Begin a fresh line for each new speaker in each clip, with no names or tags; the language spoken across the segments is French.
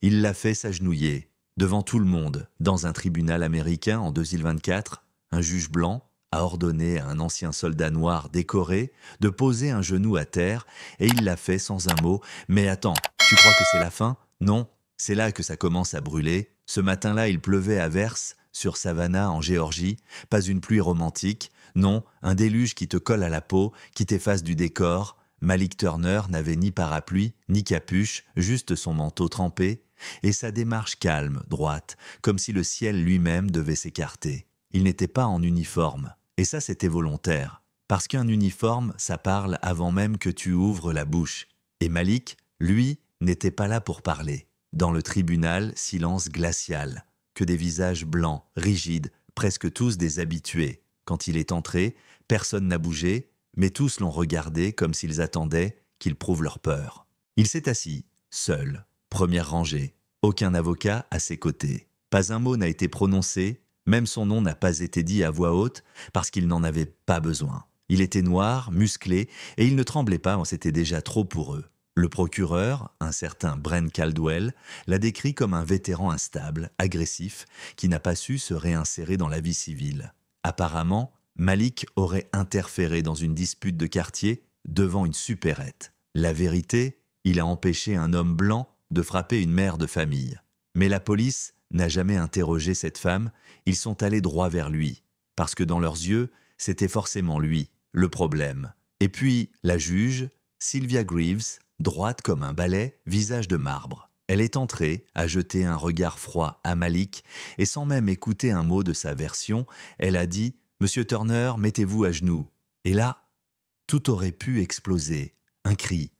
Il l'a fait s'agenouiller, devant tout le monde, dans un tribunal américain en 2024. Un juge blanc a ordonné à un ancien soldat noir décoré de poser un genou à terre et il l'a fait sans un mot. Mais attends, tu crois que c'est la fin? Non, c'est là que ça commence à brûler. Ce matin-là, il pleuvait à verse sur Savannah en Géorgie. Pas une pluie romantique, non, un déluge qui te colle à la peau, qui t'efface du décor. Malik Turner n'avait ni parapluie, ni capuche, juste son manteau trempé, et sa démarche calme, droite, comme si le ciel lui-même devait s'écarter. Il n'était pas en uniforme, et ça c'était volontaire, parce qu'un uniforme, ça parle avant même que tu ouvres la bouche. Et Malik, lui, n'était pas là pour parler. Dans le tribunal, silence glacial, que des visages blancs, rigides, presque tous des habitués. Quand il est entré, personne n'a bougé, mais tous l'ont regardé comme s'ils attendaient qu'il prouve leur peur. Il s'est assis, seul, première rangée, aucun avocat à ses côtés. Pas un mot n'a été prononcé, même son nom n'a pas été dit à voix haute, parce qu'il n'en avait pas besoin. Il était noir, musclé, et il ne tremblait pas, c'était déjà trop pour eux. Le procureur, un certain Brent Caldwell, l'a décrit comme un vétéran instable, agressif, qui n'a pas su se réinsérer dans la vie civile. Apparemment, Malik aurait interféré dans une dispute de quartier devant une supérette. La vérité, il a empêché un homme blanc de frapper une mère de famille. Mais la police n'a jamais interrogé cette femme, ils sont allés droit vers lui, parce que dans leurs yeux, c'était forcément lui, le problème. Et puis, la juge, Sylvia Greaves, droite comme un balai, visage de marbre. Elle est entrée, a jeté un regard froid à Malik, et sans même écouter un mot de sa version, elle a dit « Monsieur Turner, mettez-vous à genoux ». Et là, tout aurait pu exploser. Un cri,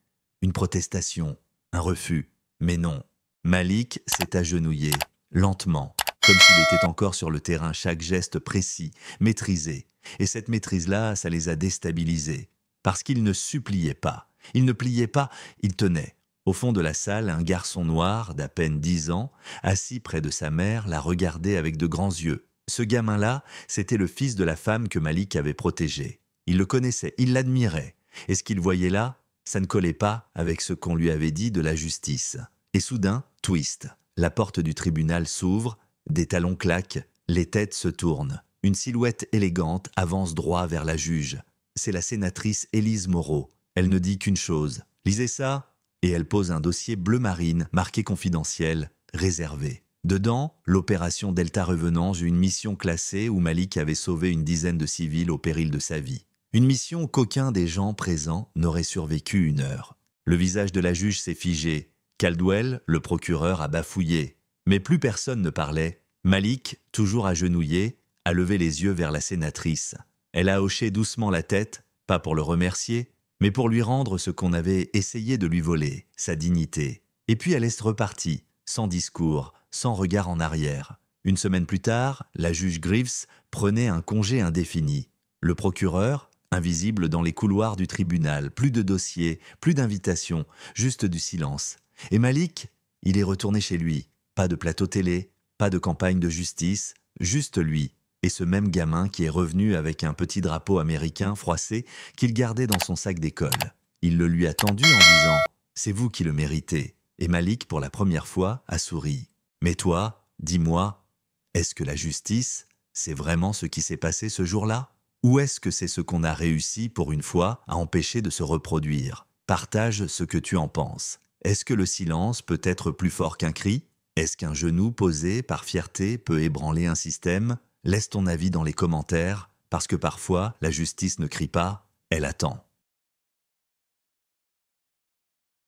une protestation, un refus. Mais non, Malik s'est agenouillé, lentement, comme s'il était encore sur le terrain, chaque geste précis, maîtrisé. Et cette maîtrise-là, ça les a déstabilisés. Parce qu'il ne suppliait pas, il ne pliait pas, il tenait. Au fond de la salle, un garçon noir d'à peine 10 ans, assis près de sa mère, la regardait avec de grands yeux. Ce gamin-là, c'était le fils de la femme que Malik avait protégé. Il le connaissait, il l'admirait. Et ce qu'il voyait là, ça ne collait pas avec ce qu'on lui avait dit de la justice. Et soudain, twist. La porte du tribunal s'ouvre, des talons claquent, les têtes se tournent. Une silhouette élégante avance droit vers la juge. C'est la sénatrice Élise Moreau. Elle ne dit qu'une chose. Lisez ça. Et elle pose un dossier bleu marine, marqué confidentiel, réservé. Dedans, l'opération Delta Revenant, une mission classée où Malik avait sauvé une dizaine de civils au péril de sa vie. Une mission qu'aucun des gens présents n'aurait survécu 1 heure. Le visage de la juge s'est figé. Caldwell, le procureur, a bafouillé. Mais plus personne ne parlait. Malik, toujours agenouillé, a levé les yeux vers la sénatrice. Elle a hoché doucement la tête, pas pour le remercier, mais pour lui rendre ce qu'on avait essayé de lui voler, sa dignité. Et puis elle est repartie, sans discours, sans regard en arrière. 1 semaine plus tard, la juge Greaves prenait un congé indéfini. Le procureur, invisible dans les couloirs du tribunal, plus de dossiers, plus d'invitations, juste du silence. Et Malik, il est retourné chez lui. Pas de plateau télé, pas de campagne de justice, juste lui. Et ce même gamin qui est revenu avec un petit drapeau américain froissé qu'il gardait dans son sac d'école. Il le lui a tendu en disant « C'est vous qui le méritez ». Et Malik, pour la première fois, a souri. Mais toi, dis-moi, est-ce que la justice, c'est vraiment ce qui s'est passé ce jour-là? Ou est-ce que c'est ce qu'on a réussi, pour une fois, à empêcher de se reproduire? Partage ce que tu en penses. Est-ce que le silence peut être plus fort qu'un cri? Est-ce qu'un genou posé par fierté peut ébranler un système? Laisse ton avis dans les commentaires, parce que parfois, la justice ne crie pas, elle attend.